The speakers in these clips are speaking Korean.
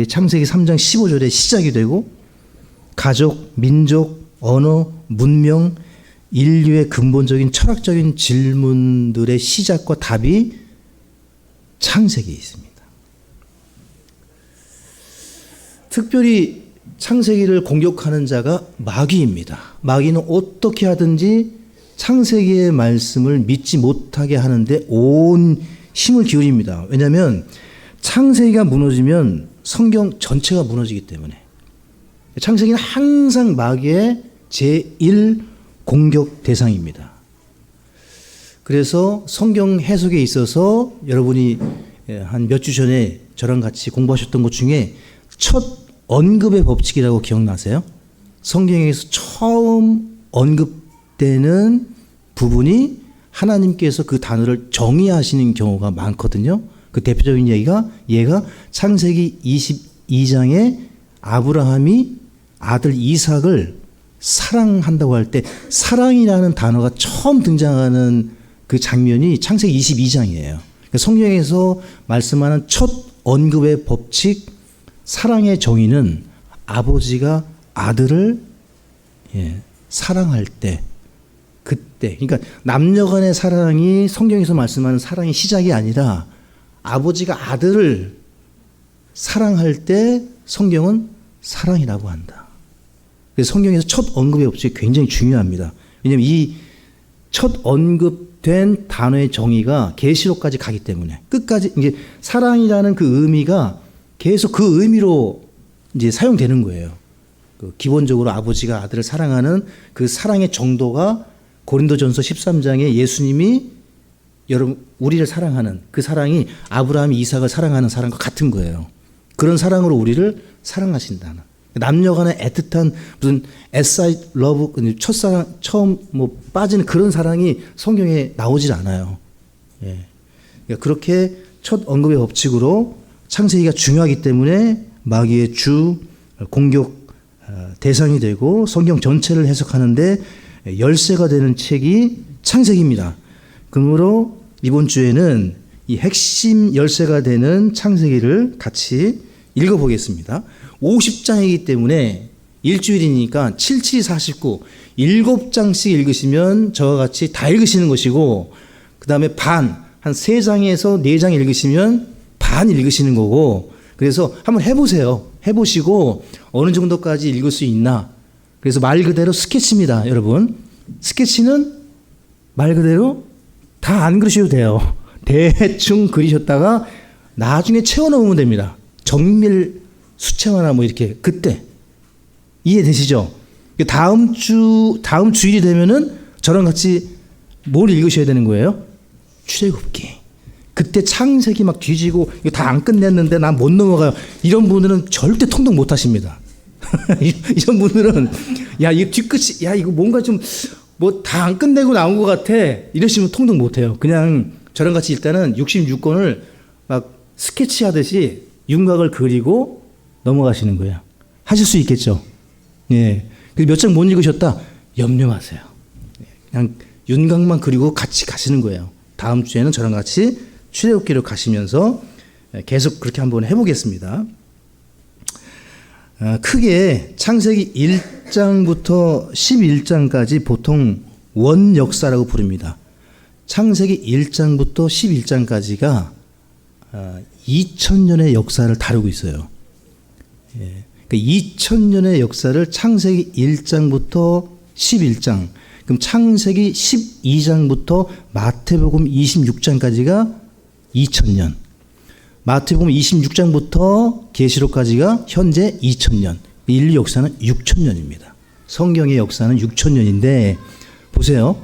창세기 3장 15절에 시작이 되고 가족, 민족, 언어, 문명, 인류의 근본적인 철학적인 질문들의 시작과 답이 창세기에 있습니다. 특별히 창세기를 공격하는 자가 마귀입니다. 마귀는 어떻게 하든지 창세기의 말씀을 믿지 못하게 하는데 온 힘을 기울입니다. 왜냐하면 창세기가 무너지면 성경 전체가 무너지기 때문에. 창세기는 항상 마귀의 제1 공격 대상입니다. 그래서 성경 해석에 있어서 여러분이 한 몇 주 전에 저랑 같이 공부하셨던 것 중에 첫 언급의 법칙이라고 기억나세요? 성경에서 처음 언급되는 부분이 하나님께서 그 단어를 정의하시는 경우가 많거든요. 그 대표적인 얘가 창세기 22장에 아브라함이 아들 이삭을 사랑한다고 할 때 사랑이라는 단어가 처음 등장하는 그 장면이 창세기 22장이에요. 성경에서 말씀하는 첫 언급의 법칙, 사랑의 정의는 아버지가 아들을 사랑할 때, 그때, 그러니까 남녀 간의 사랑이 성경에서 말씀하는 사랑의 시작이 아니라 아버지가 아들을 사랑할 때 성경은 사랑이라고 한다. 그래서 성경에서 첫 언급의 법칙이 굉장히 중요합니다. 왜냐하면 이 첫 언급된 단어의 정의가 계시록까지 가기 때문에 끝까지 이제 사랑이라는 그 의미가 계속 그 의미로 이제 사용되는 거예요. 그 기본적으로 아버지가 아들을 사랑하는 그 사랑의 정도가 고린도전서 13장에 예수님이 여러분 우리를 사랑하는 그 사랑이 아브라함이 이삭을 사랑하는 사랑과 같은 거예요. 그런 사랑으로 우리를 사랑하신다는. 남녀 간의 애틋한 무슨 애사이 러브 첫사랑 처음 뭐 빠지는 그런 사랑이 성경에 나오질 않아요. 그러니까 그렇게 첫 언급의 법칙으로 창세기가 중요하기 때문에 마귀의 주 공격 대상이 되고 성경 전체를 해석하는데 열쇠가 되는 책이 창세기입니다. 그러므로 이번 주에는 이 핵심 열쇠가 되는 창세기를 같이 읽어보겠습니다. 50장이기 때문에 일주일이니까 7, 7, 49, 7장씩 읽으시면 저와 같이 다 읽으시는 것이고 그 다음에 한 3장에서 4장 읽으시면 반 읽으시는 거고 그래서 한번 해보세요. 해보시고 어느 정도까지 읽을 수 있나. 그래서 말 그대로 스케치입니다. 여러분. 스케치는 말 그대로 다 안 그리셔도 돼요. 대충 그리셨다가 나중에 채워넣으면 됩니다. 정밀 수채화나 뭐 이렇게 그때 이해되시죠? 다음 주일이 되면은 저랑 같이 뭘 읽으셔야 되는 거예요? 출애굽기. 그때 창세기 막 뒤지고 이거 다 안 끝냈는데 난 못 넘어가요. 이런 분들은 절대 통독 못 하십니다. 이런 분들은 야 이거 뒤끝이 야 이거 뭔가 좀 뭐 다 안 끝내고 나온 것 같아 이러시면 통독 못 해요. 그냥 저랑 같이 일단은 66권을 막 스케치하듯이 윤곽을 그리고 넘어가시는 거예요. 하실 수 있겠죠? 예. 몇 장 못 읽으셨다? 염려 마세요. 그냥 윤곽만 그리고 같이 가시는 거예요. 다음 주에는 저랑 같이 출애굽기로 가시면서 계속 그렇게 한번 해보겠습니다. 크게 창세기 1장부터 11장까지 보통 원역사라고 부릅니다. 창세기 1장부터 11장까지가 2000년의 역사를 다루고 있어요. 그러니까 2000년의 역사를 창세기 1장부터 11장, 그럼 창세기 12장부터 마태복음 26장까지가 2000년, 마태복음 26장부터 계시록까지가 현재 2000년, 인류 역사는 6000년입니다. 성경의 역사는 6000년인데 보세요.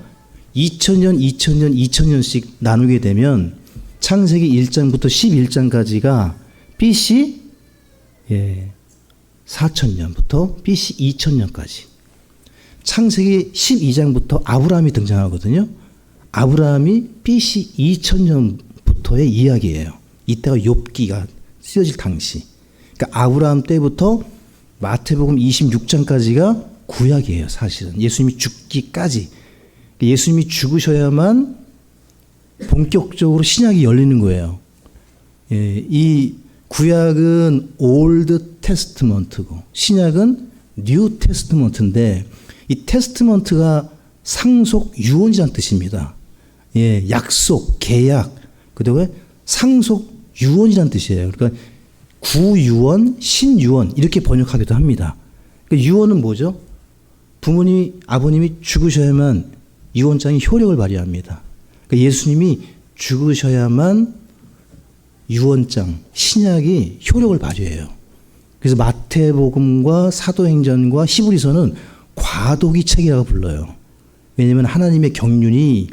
2000년, 2000년, 2000년씩 나누게 되면 창세기 1장부터 11장까지가 BC 4000년부터 BC 2000년까지. 창세기 12장부터 아브라함이 등장하거든요. 아브라함이 BC 2000년부터의 이야기예요. 이때가 욥기가 쓰여질 당시. 그러니까 아브라함 때부터 마태복음 26장까지가 구약이에요. 사실은 예수님이 죽기까지. 예수님이 죽으셔야만 본격적으로 신약이 열리는 거예요. 이 구약은 올드 테스트먼트고 신약은 뉴 테스트먼트인데 이 테스트먼트가 상속 유언이라는 뜻입니다. 예, 약속, 계약, 그다음에 상속 유언이라는 뜻이에요. 그러니까 구유언, 신유언 이렇게 번역하기도 합니다. 그러니까 유언은 뭐죠? 부모님이 아버님이 죽으셔야만 유언장이 효력을 발휘합니다. 그러니까 예수님이 죽으셔야만 유언장, 신약이 효력을 발휘해요. 그래서 마태복음과 사도행전과 히브리서는 과도기 책이라고 불러요. 왜냐하면 하나님의 경륜이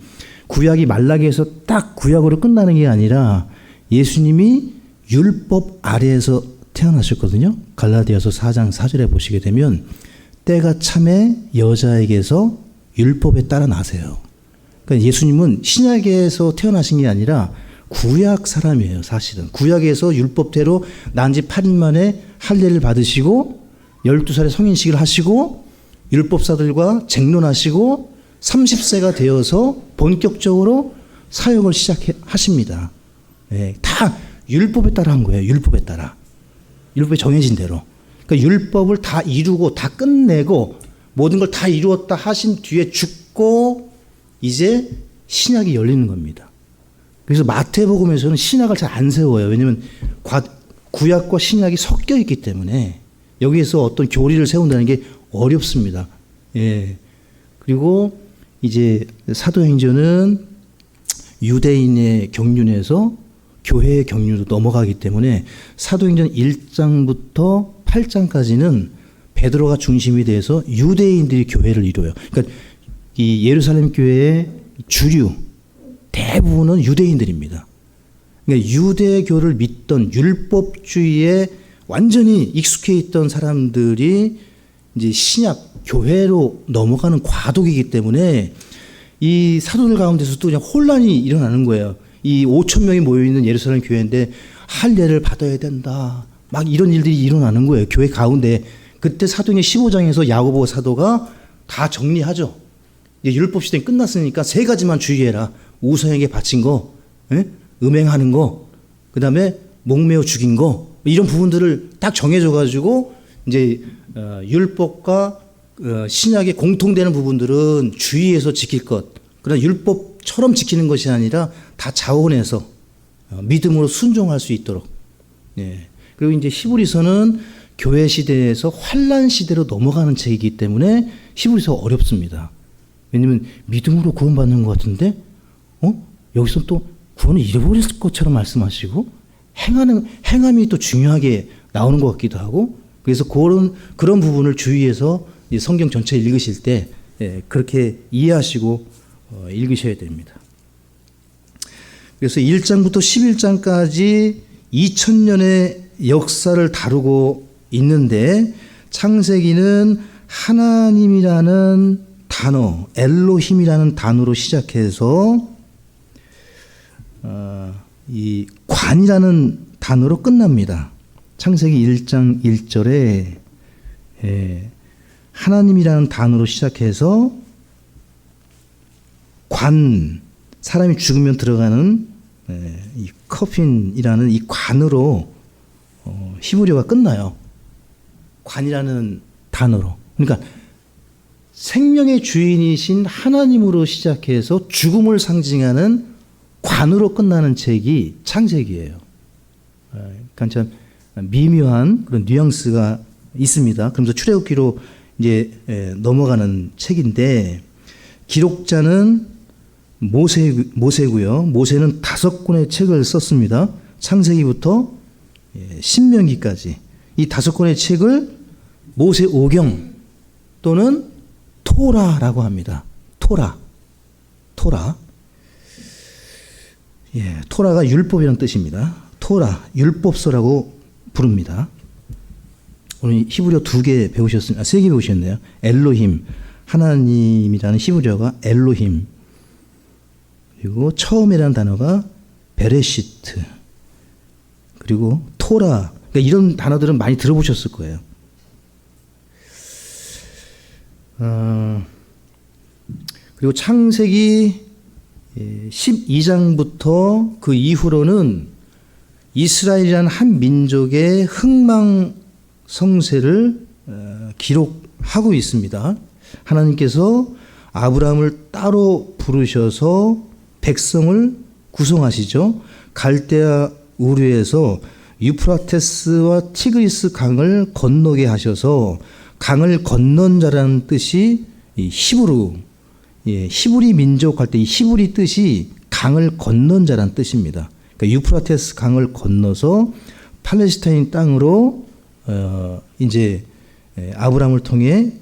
구약이 말라기에서 딱 구약으로 끝나는 게 아니라 예수님이 율법 아래에서 태어나셨거든요. 갈라디아서 4장 4절에 보시게 되면 때가 참에 여자에게서 율법에 따라 나세요. 그러니까 예수님은 신약에서 태어나신 게 아니라 구약 사람이에요. 사실은 구약에서 율법대로 난 지 8일 만에 할례를 받으시고 12살에 성인식을 하시고 율법사들과 쟁론하시고 30세가 되어서 본격적으로 사역을 시작하십니다. 예, 다 율법에 따라 한 거예요. 율법에 따라. 율법에 정해진 대로. 그러니까 율법을 다 이루고 다 끝내고 모든 걸 다 이루었다 하신 뒤에 죽고 이제 신약이 열리는 겁니다. 그래서 마태복음에서는 신약을 잘 안 세워요. 왜냐하면 구약과 신약이 섞여 있기 때문에 여기에서 어떤 교리를 세운다는 게 어렵습니다. 예. 그리고 이제 사도행전은 유대인의 경륜에서 교회의 경륜으로 넘어가기 때문에 사도행전 1장부터 8장까지는 베드로가 중심이 돼서 유대인들이 교회를 이루어요. 그러니까 이 예루살렘 교회의 주류 대부분은 유대인들입니다. 그러니까 유대교를 믿던 율법주의에 완전히 익숙해 있던 사람들이 이제 신약 교회로 넘어가는 과도기이기 때문에 이 사도들 가운데서도 그냥 혼란이 일어나는 거예요. 이 5천 명이 모여 있는 예루살렘 교회인데 할례를 받아야 된다. 막 이런 일들이 일어나는 거예요. 교회 가운데. 그때 사도행전 15장에서 야고보 사도가 다 정리하죠. 이제 율법 시대는 끝났으니까 세 가지만 주의해라. 우상에게 바친 거, 음행하는 거, 그 다음에 목매어 죽인 거, 이런 부분들을 딱 정해줘가지고 이제 율법과 신약에 공통되는 부분들은 주의해서 지킬 것. 그러나 율법처럼 지키는 것이 아니라 다 자원해서 믿음으로 순종할 수 있도록. 예. 그리고 이제 히브리서는 교회 시대에서 환란 시대로 넘어가는 책이기 때문에 히브리서 어렵습니다. 왜냐하면 믿음으로 구원받는 것 같은데, 여기서 또 구원을 잃어버렸을 것처럼 말씀하시고 행함이 또 중요하게 나오는 것 같기도 하고, 그래서 그런 부분을 주의해서 성경 전체 읽으실 때 그렇게 이해하시고 읽으셔야 됩니다. 그래서 1장부터 11장까지 2000년의 역사를 다루고 있는데 창세기는 하나님이라는 단어, 엘로힘이라는 단어로 시작해서 이 관이라는 단어로 끝납니다. 창세기 1장 1절에 하나님이라는 단어로 시작해서 관, 사람이 죽으면 들어가는 이 커핀이라는 이 관으로 히브리어가 끝나요. 관이라는 단어로. 그러니까 생명의 주인이신 하나님으로 시작해서 죽음을 상징하는 관으로 끝나는 책이 창세기예요. 그러니까 참 미묘한 그런 뉘앙스가 있습니다. 그러면서 출애굽기로 이제 넘어가는 책인데 기록자는 모세고요. 모세는 5권의 책을 썼습니다. 창세기부터 신명기까지 이 5권의 책을 모세 오경 또는 토라라고 합니다. 토라. 토라가 율법이라는 뜻입니다. 토라, 율법서라고 부릅니다. 오늘 히브리어 2개 배우셨습니다. 3개 배우셨네요. 엘로힘, 하나님이라는 히브리어가 엘로힘. 그리고 처음이라는 단어가 베레시트. 그리고 토라. 그러니까 이런 단어들은 많이 들어보셨을 거예요. 그리고 창세기 12장부터 그 이후로는 이스라엘이라는 한 민족의 흥망성쇠를 기록하고 있습니다. 하나님께서 아브라함을 따로 부르셔서 백성을 구성하시죠. 갈대아 우르에서 유프라테스와 티그리스 강을 건너게 하셔서 강을 건넌 자라는 뜻이 히브리 민족 할 때 이 히브리 뜻이 강을 건넌 자라는 뜻입니다. 그러니까 유프라테스 강을 건너서 팔레스타인 땅으로 이제 아브라함을 통해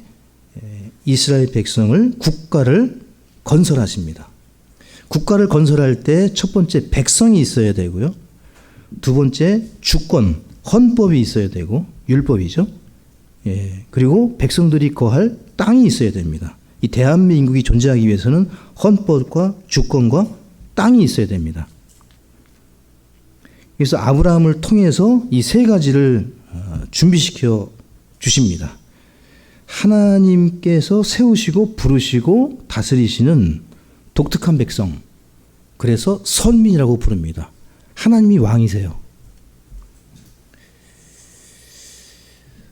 이스라엘 백성을 국가를 건설하십니다. 국가를 건설할 때 첫 번째 백성이 있어야 되고요. 두 번째 주권, 헌법이 있어야 되고 율법이죠. 그리고 백성들이 거할 땅이 있어야 됩니다. 이 대한민국이 존재하기 위해서는 헌법과 주권과 땅이 있어야 됩니다. 그래서 아브라함을 통해서 이 세 가지를 준비시켜 주십니다. 하나님께서 세우시고 부르시고 다스리시는 독특한 백성, 그래서 선민이라고 부릅니다. 하나님이 왕이세요.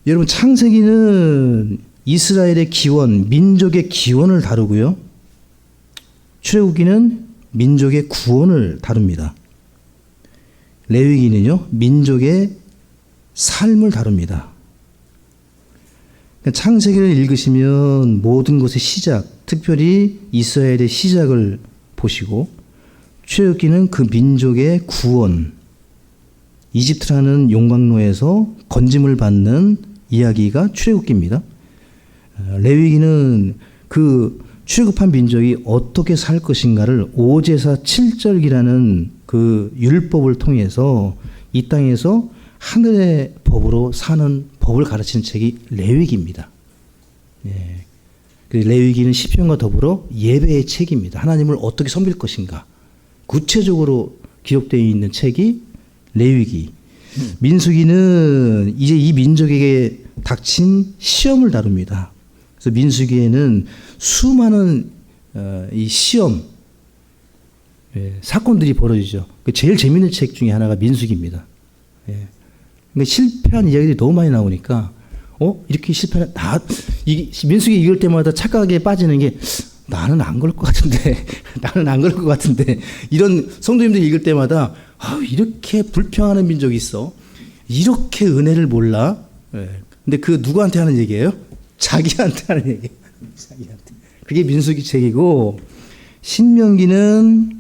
여러분, 창세기는 이스라엘의 기원, 민족의 기원을 다루고요. 출애굽기는 민족의 구원을 다룹니다. 레위기는요, 민족의 삶을 다룹니다. 창세기를 읽으시면 모든 것의 시작, 특별히 이스라엘의 시작을 보시고, 출애굽기는 그 민족의 구원, 이집트라는 용광로에서 건짐을 받는 이야기가 출애굽기입니다. 레위기는 그 출애굽한 민족이 어떻게 살 것인가를 5제사 7절기라는 그 율법을 통해서 이 땅에서 하늘의 법으로 사는 법을 가르치는 책이 레위기입니다. 레위기는 시편과 더불어 예배의 책입니다. 하나님을 어떻게 섬길 것인가 구체적으로 기록되어 있는 책이 레위기. 민수기는 이제 이 민족에게 닥친 시험을 다룹니다. 그래서 민수기에는 수많은 이 시험, 사건들이 벌어지죠. 제일 재밌는 책 중에 하나가 민수기입니다. 그러니까 실패한 이야기들이 너무 많이 나오니까, 이렇게 실패한, 민수기 읽을 때마다 착각에 빠지는 게, 나는 안 그럴 것 같은데, 나는 안 그럴 것 같은데, 이런 성도님들 읽을 때마다, 이렇게 불평하는 민족이 있어. 이렇게 은혜를 몰라. 근데 그 누구한테 하는 얘기예요? 자기한테 하는 얘기예요. 자기한테. 그게 민수기 책이고, 신명기는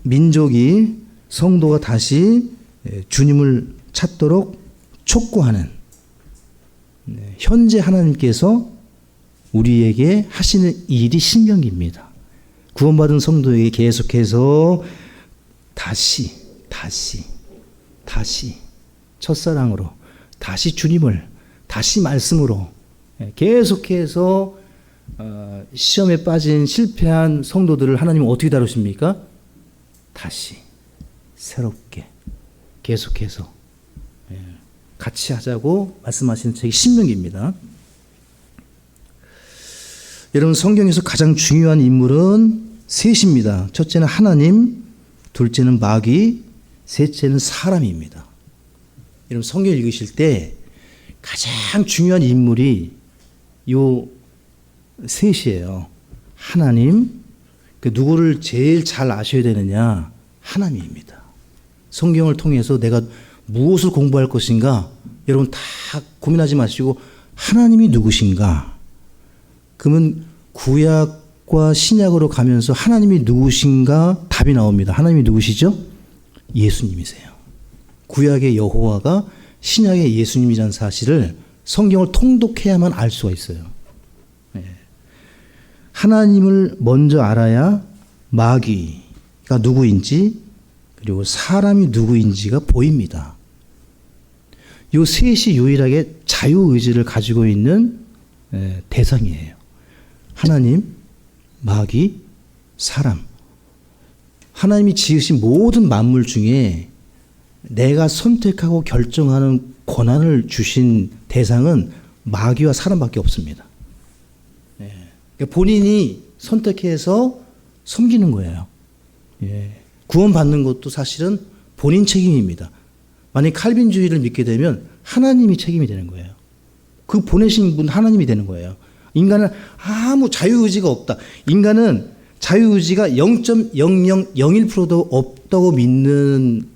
민족이 성도가 다시 주님을 찾도록 촉구하는, 현재 하나님께서 우리에게 하시는 일이 신명기입니다. 구원받은 성도에게 계속해서 다시 첫사랑으로, 다시 주님을, 다시 말씀으로 계속해서 시험에 빠진 실패한 성도들을 하나님은 어떻게 다루십니까? 다시 새롭게 계속해서 같이 하자고 말씀하시는 책이 신명기입니다. 여러분, 성경에서 가장 중요한 인물은 셋입니다. 첫째는 하나님, 둘째는 마귀, 셋째는 사람입니다. 여러분, 성경 읽으실 때 가장 중요한 인물이 요 셋이에요. 하나님, 누구를 제일 잘 아셔야 되느냐? 하나님입니다. 성경을 통해서 내가 무엇을 공부할 것인가? 여러분 다 고민하지 마시고 하나님이 누구신가? 그러면 구약과 신약으로 가면서 하나님이 누구신가 답이 나옵니다. 하나님이 누구시죠? 예수님이세요. 구약의 여호와가 신약의 예수님이라는 사실을 성경을 통독해야만 알 수가 있어요. 하나님을 먼저 알아야 마귀가 누구인지, 그리고 사람이 누구인지가 보입니다. 이 셋이 유일하게 자유의지를 가지고 있는 대상이에요. 하나님, 마귀, 사람. 하나님이 지으신 모든 만물 중에 내가 선택하고 결정하는 권한을 주신 대상은 마귀와 사람밖에 없습니다. 본인이 선택해서 섬기는 거예요. 구원받는 것도 사실은 본인 책임입니다. 만약 칼빈주의를 믿게 되면 하나님이 책임이 되는 거예요. 그 보내신 분 하나님이 되는 거예요. 인간은 아무 자유의지가 없다. 인간은 자유의지가 0.0001%도 없다고 믿는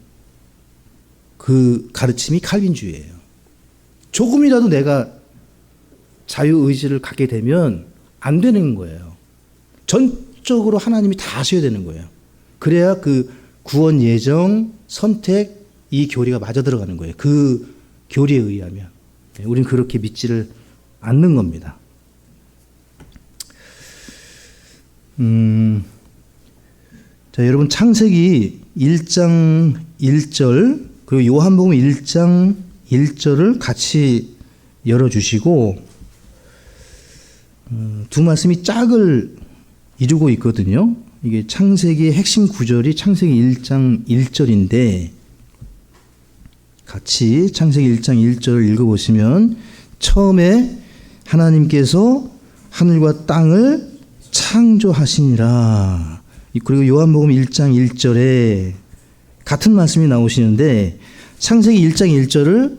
그 가르침이 칼빈주의예요. 조금이라도 내가 자유의지를 갖게 되면 안 되는 거예요. 전적으로 하나님이 다 하셔야 되는 거예요. 그래야 그 구원 예정, 선택, 이 교리가 맞아 들어가는 거예요. 그 교리에 의하면. 우린 그렇게 믿지를 않는 겁니다. 자, 여러분 창세기 1장 1절 그리고 요한복음 1장 1절을 같이 열어주시고 두 말씀이 짝을 이루고 있거든요. 이게 창세기의 핵심 구절이 창세기 1장 1절인데 같이 창세기 1장 1절을 읽어보시면 처음에 하나님께서 하늘과 땅을 창조하시니라. 그리고 요한복음 1장 1절에 같은 말씀이 나오시는데 창세기 1장 1절을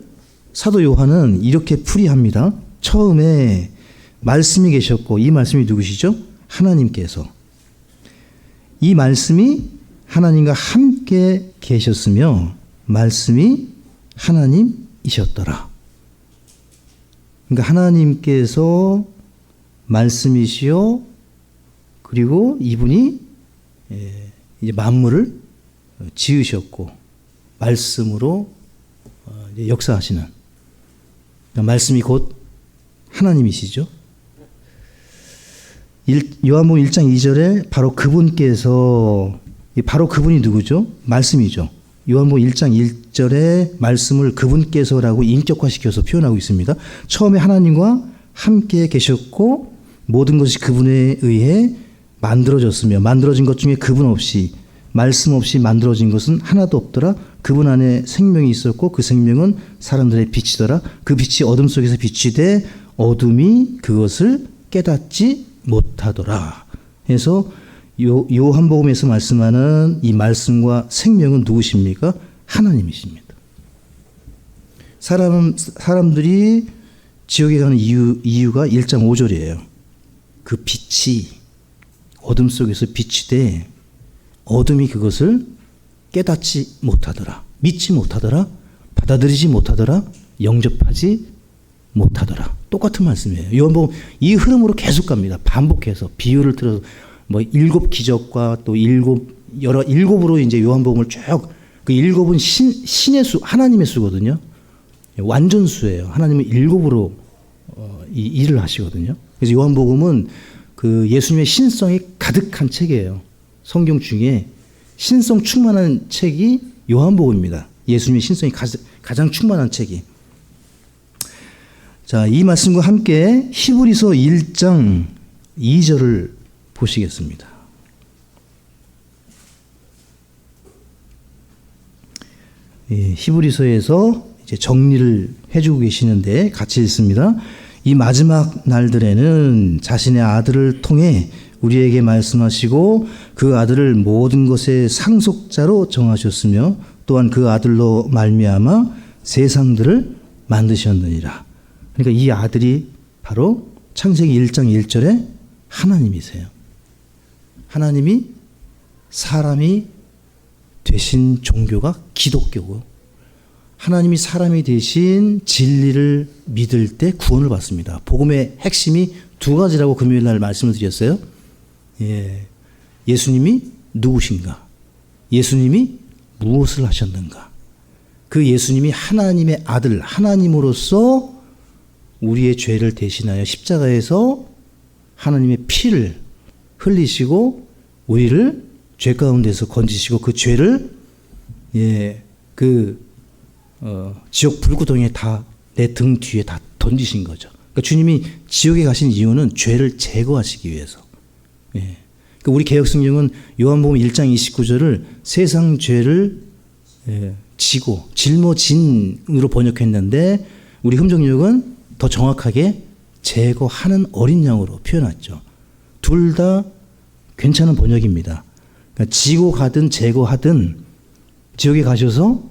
사도 요한은 이렇게 풀이합니다. 처음에 말씀이 계셨고 이 말씀이 누구시죠? 하나님께서. 이 말씀이 하나님과 함께 계셨으며 말씀이 하나님이셨더라. 그러니까 하나님께서 말씀이시요 그리고 이분이 이제 만물을 지으셨고 말씀으로 역사하시는 그러니까 말씀이 곧 하나님이시죠. 요한복음 1장 2절에 바로 그분께서 바로 그분이 누구죠? 말씀이죠. 요한복음 1장 1절에 말씀을 그분께서라고 인격화시켜서 표현하고 있습니다. 처음에 하나님과 함께 계셨고 모든 것이 그분에 의해 만들어졌으며 만들어진 것 중에 그분 없이 말씀 없이 만들어진 것은 하나도 없더라. 그분 안에 생명이 있었고 그 생명은 사람들의 빛이더라. 그 빛이 어둠 속에서 빛이 돼 어둠이 그것을 깨닫지 못하더라. 해서 요한복음에서 말씀하는 이 말씀과 생명은 누구십니까? 하나님이십니다. 사람들이 지옥에 가는 이유가 1장 5절이에요. 그 빛이 어둠 속에서 빛이 돼 어둠이 그것을 깨닫지 못하더라. 믿지 못하더라. 받아들이지 못하더라. 영접하지 못하더라. 똑같은 말씀이에요. 요한복음 이 흐름으로 계속 갑니다. 반복해서 비유를 들어서 뭐 7 기적과 또 7으로 이제 요한복음을 쭉 그 7은 신의 수, 하나님의 수거든요. 완전수예요. 하나님은 7으로 이 일을 하시거든요. 그래서 요한복음은 그 예수님의 신성이 가득한 책이에요. 성경 중에 신성 충만한 책이 요한복음입니다. 예수님의 신성이 가장 충만한 책이. 자, 이 말씀과 함께 히브리서 1장 2절을 보시겠습니다. 히브리서에서 이제 정리를 해주고 계시는데 같이 읽습니다. 이 마지막 날들에는 자신의 아들을 통해 우리에게 말씀하시고 그 아들을 모든 것의 상속자로 정하셨으며 또한 그 아들로 말미암아 세상들을 만드셨느니라. 그러니까 이 아들이 바로 창세기 1장 1절에 하나님이세요. 하나님이 사람이 되신 종교가 기독교고 하나님이 사람이 되신 진리를 믿을 때 구원을 받습니다. 복음의 핵심이 두 가지라고 금요일 날 말씀을 드렸어요. 예수님이 누구신가? 예수님이 무엇을 하셨는가? 그 예수님이 하나님의 아들, 하나님으로서 우리의 죄를 대신하여 십자가에서 하나님의 피를 흘리시고 우리를 죄 가운데서 건지시고 그 죄를 지옥 불구덩이에 다 내 등 뒤에 다 던지신 거죠. 그러니까 주님이 지옥에 가신 이유는 죄를 제거하시기 위해서. 그러니까 우리 개역성경은 요한복음 1장 29절을 세상 죄를 지고 짊어진으로 번역했는데 우리 흠정역은 더 정확하게 제거하는 어린 양으로 표현했죠. 둘 다 괜찮은 번역입니다. 그러니까 지고 가든 제거하든 지옥에 가셔서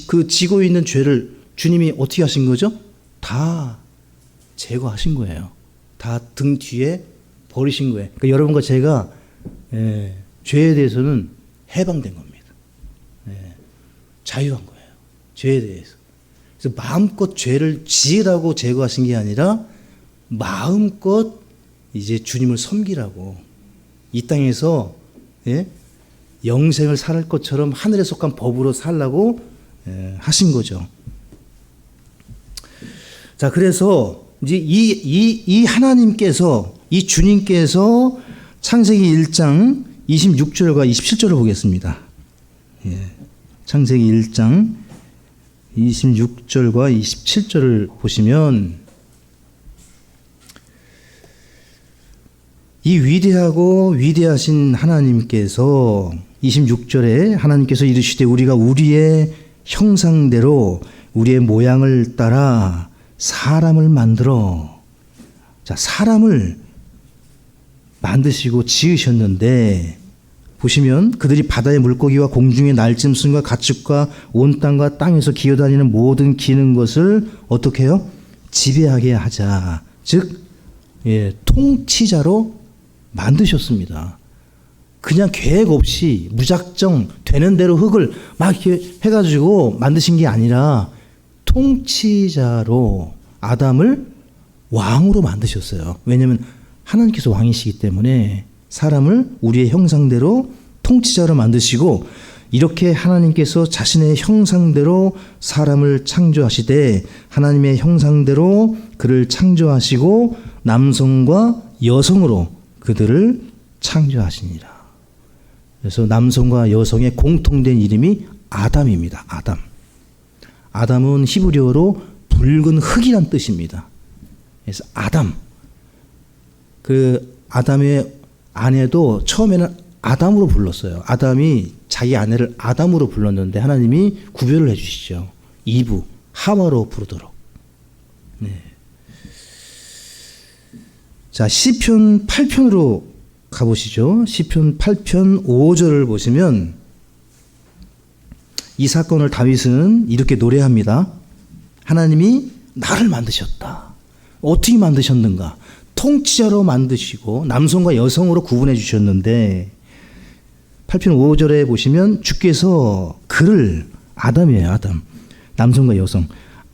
그 지고 있는 죄를 주님이 어떻게 하신 거죠? 다 제거하신 거예요. 다 등 뒤에 버리신 거예요. 그러니까 여러분과 제가 죄에 대해서는 해방된 겁니다. 자유한 거예요. 죄에 대해서. 그래서 마음껏 죄를 지으라고 제거하신 게 아니라 마음껏 이제 주님을 섬기라고 이 땅에서 영생을 살 것처럼 하늘에 속한 법으로 살라고 하신 거죠. 자, 그래서 이제 이 하나님께서, 이 주님께서 창세기 1장 26절과 27절을 보겠습니다. 창세기 1장 26절과 27절을 보시면 이 위대하고 위대하신 하나님께서 26절에 하나님께서 이르시되 우리가 우리의 형상대로 우리의 모양을 따라 사람을 만들어. 자, 사람을 만드시고 지으셨는데 보시면 그들이 바다의 물고기와 공중의 날짐승과 가축과 온 땅과 땅에서 기어다니는 모든 기는 것을 어떻게 해요? 지배하게 하자. 즉 통치자로 만드셨습니다. 그냥 계획 없이 무작정 되는 대로 흙을 막 이렇게 해가지고 만드신 게 아니라 통치자로 아담을 왕으로 만드셨어요. 왜냐하면 하나님께서 왕이시기 때문에 사람을 우리의 형상대로 통치자로 만드시고 이렇게 하나님께서 자신의 형상대로 사람을 창조하시되 하나님의 형상대로 그를 창조하시고 남성과 여성으로 그들을 창조하시니라. 그래서 남성과 여성의 공통된 이름이 아담입니다. 아담. 아담은 히브리어로 붉은 흙이란 뜻입니다. 그래서 아담. 그 아담의 아내도 처음에는 아담으로 불렀어요. 아담이 자기 아내를 아담으로 불렀는데 하나님이 구별을 해주시죠. 이브, 하와로 부르도록. 자, 시편 8편으로 가보시죠. 시편 8편 5절을 보시면 이 사건을 다윗은 이렇게 노래합니다. 하나님이 나를 만드셨다. 어떻게 만드셨는가? 통치자로 만드시고 남성과 여성으로 구분해 주셨는데 8편 5절에 보시면 주께서 그를 아담이에요. 아담. 남성과 여성.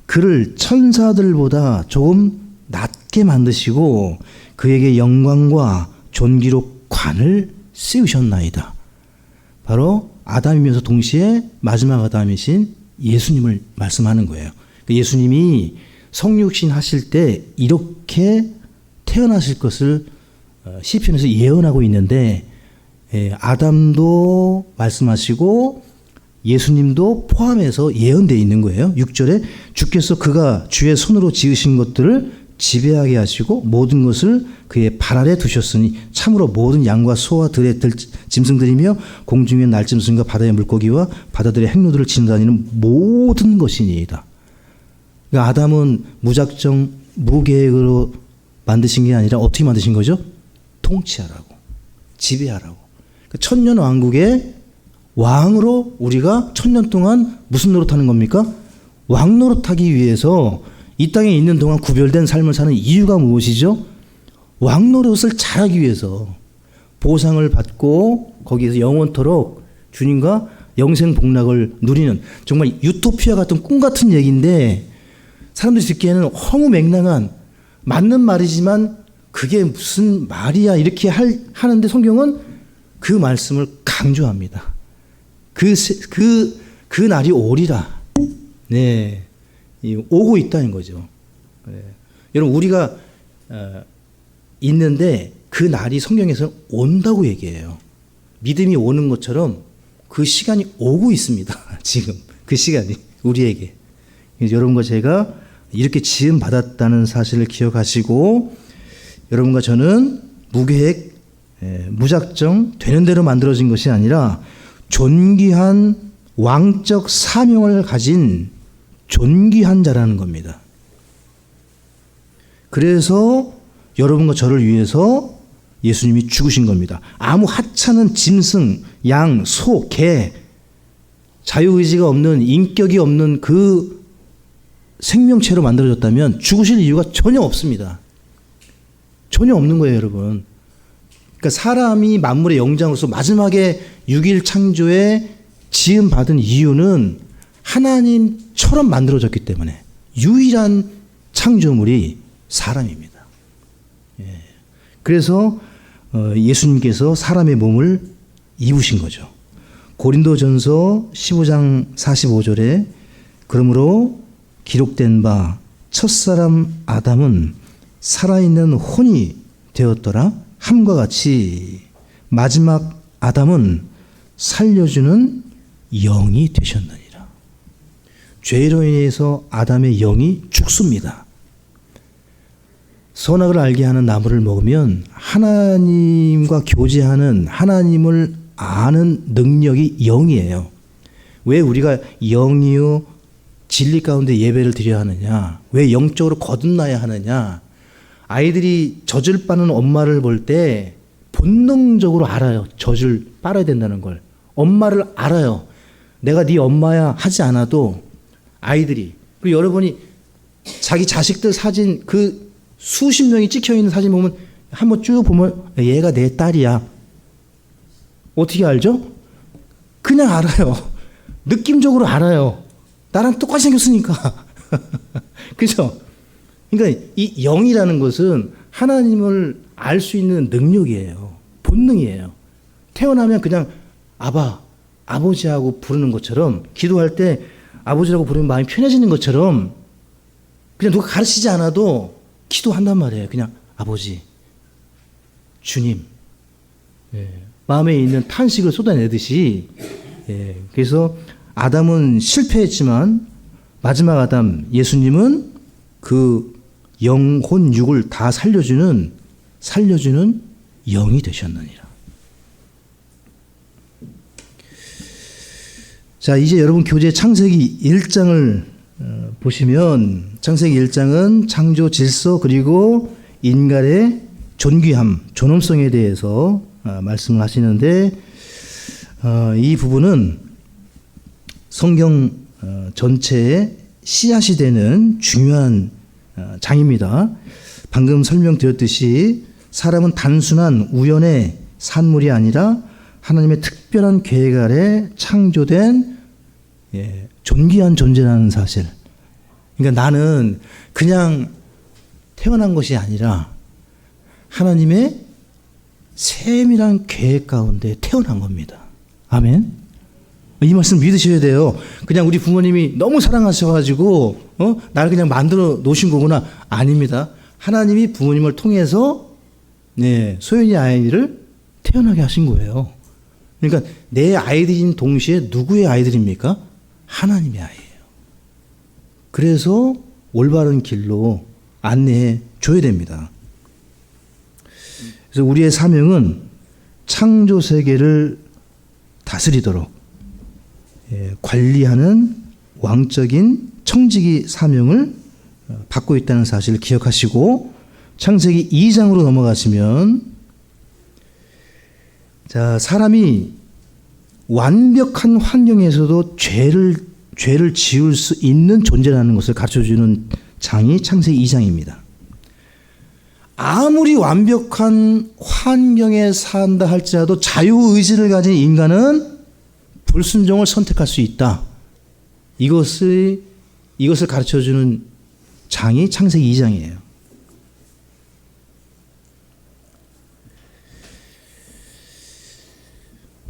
그를 천사들보다 조금 낮게 만드시고 그에게 영광과 존귀로 관을 씌우셨나이다. 바로 아담이면서 동시에 마지막 아담이신 예수님을 말씀하는 거예요. 예수님이 성육신 하실 때 이렇게 태어나실 것을 시편에서 예언하고 있는데 아담도 말씀하시고 예수님도 포함해서 예언되어 있는 거예요. 6절에 주께서 그가 주의 손으로 지으신 것들을 지배하게 하시고 모든 것을 그의 발 아래 두셨으니 참으로 모든 양과 소와 들의 짐승들이며 공중의 날짐승과 바다의 물고기와 바다들의 행로들을 지나다니는 모든 것이니이다. 그러니까 아담은 무작정 무계획으로 만드신 게 아니라 어떻게 만드신 거죠? 통치하라고, 지배하라고. 그러니까 천년 왕국의 왕으로 우리가 천년 동안 무슨 노릇하는 겁니까? 왕 노릇하기 위해서 이 땅에 있는 동안 구별된 삶을 사는 이유가 무엇이죠? 왕 노릇을 잘하기 위해서 보상을 받고 거기에서 영원토록 주님과 영생 복락을 누리는 정말 유토피아 같은 꿈 같은 얘기인데 사람들이 듣기에는 허무맹랑한 맞는 말이지만 그게 무슨 말이야 이렇게 하는데 성경은 그 말씀을 강조합니다. 그 날이 오리라. 네. 오고 있다는 거죠. 네. 여러분 우리가 있는데 그 날이 성경에서는 온다고 얘기해요. 믿음이 오는 것처럼 그 시간이 오고 있습니다. 지금 그 시간이 우리에게. 여러분과 제가 이렇게 지음 받았다는 사실을 기억하시고 여러분과 저는 무계획 무작정 되는 대로 만들어진 것이 아니라 존귀한 왕적 사명을 가진 존귀한 자라는 겁니다. 그래서 여러분과 저를 위해서 예수님이 죽으신 겁니다. 아무 하찮은 짐승, 양, 소, 개 자유의지가 없는, 인격이 없는 그 생명체로 만들어졌다면 죽으실 이유가 전혀 없습니다. 전혀 없는 거예요, 여러분. 그러니까 사람이 만물의 영장으로서 마지막에 6일 창조에 지음받은 이유는 하나님처럼 만들어졌기 때문에 유일한 창조물이 사람입니다. 그래서 예수님께서 사람의 몸을 입으신 거죠. 고린도전서 15장 45절에 그러므로 기록된 바 첫사람 아담은 살아있는 혼이 되었더라 함과 같이 마지막 아담은 살려주는 영이 되셨느니라. 죄로 인해서 아담의 영이 죽습니다. 선악을 알게 하는 나무를 먹으면 하나님과 교제하는, 하나님을 아는 능력이 영이에요. 왜 우리가 영이요 진리 가운데 예배를 드려야 하느냐? 왜 영적으로 거듭나야 하느냐? 아이들이 젖을 빠는 엄마를 볼 때 본능적으로 알아요. 젖을 빨아야 된다는 걸. 엄마를 알아요. 내가 네 엄마야 하지 않아도 아이들이. 그리고 여러분이 자기 자식들 사진, 그 수십 명이 찍혀 있는 사진 보면 한번 쭉 보면 얘가 내 딸이야. 어떻게 알죠? 그냥 알아요. 느낌적으로 알아요. 나랑 똑같이 생겼으니까. 그죠? 그러니까 이 영이라는 것은 하나님을 알 수 있는 능력이에요. 본능이에요. 태어나면 그냥 아바, 아버지하고 부르는 것처럼, 기도할 때 아버지라고 부르면 마음이 편해지는 것처럼 그냥 누가 가르치지 않아도 기도한단 말이에요. 그냥 아버지, 주님. 마음에 있는 탄식을 쏟아내듯이. 그래서 아담은 실패했지만 마지막 아담 예수님은 그 영혼 육을 다 살려주는 영이 되셨느니라. 자, 이제 여러분 교재 창세기 1장을 보시면 창세기 1장은 창조 질서 그리고 인간의 존귀함, 존엄성에 대해서 말씀을 하시는데 이 부분은 성경 전체의 씨앗이 되는 중요한 장입니다. 방금 설명드렸듯이 사람은 단순한 우연의 산물이 아니라 하나님의 특별한 계획 아래 창조된 존귀한 존재라는 사실. 그러니까 나는 그냥 태어난 것이 아니라 하나님의 세밀한 계획 가운데 태어난 겁니다. 아멘. 이 말씀 믿으셔야 돼요. 그냥 우리 부모님이 너무 사랑하셔가지고 나를 그냥 만들어 놓으신 거구나. 아닙니다. 하나님이 부모님을 통해서 소연이 아이를 태어나게 하신 거예요. 그러니까 내 아이들인 동시에 누구의 아이들입니까? 하나님의 아이예요. 그래서 올바른 길로 안내해 줘야 됩니다. 그래서 우리의 사명은 창조 세계를 다스리도록 관리하는 왕적인 청지기 사명을 받고 있다는 사실을 기억하시고 창세기 2장으로 넘어가시면 자, 사람이 완벽한 환경에서도 죄를 지을 수 있는 존재라는 것을 가르쳐주는 장이 창세기 2장입니다. 아무리 완벽한 환경에 산다 할지라도 자유의지를 가진 인간은 불순종을 선택할 수 있다. 이것을 가르쳐주는 장이 창세기 2장이에요.